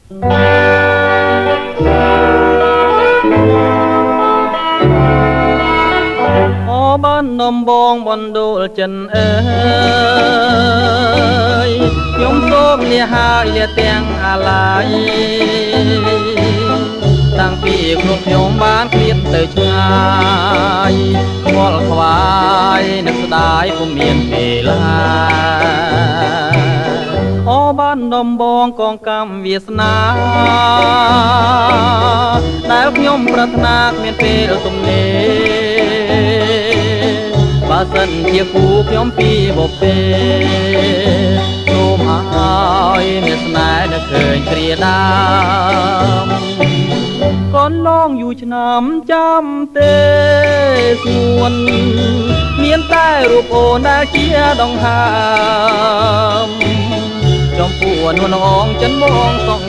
អូបាននំបងបណ្ដួលចិនអើយខ្ញុំសូមលាហើយលាទាំងអាឡាយតាំងពីខ្លួនខ្ញុំបានឃ្លាតទៅឆ្ងាយខ្វល់ខ្វាយនឹកស្ដាយពុំមានពេលឡាអូបាននំបងកងកម្មវាសនាដែលខ្ញុំប្រាថ្នាគ្មានពេលទំនេរបើសិនជាគូខ្ញុំពីបពេសូមឲ្យមានស្នេហ៍នឹកឃើញគ្រាដើមកូនឡងយូរឆ្នាំចាំទេស្ងួនមានតែរូបអូនដែលជាដង្ហើមចំពោះនួនអងចិនមកសង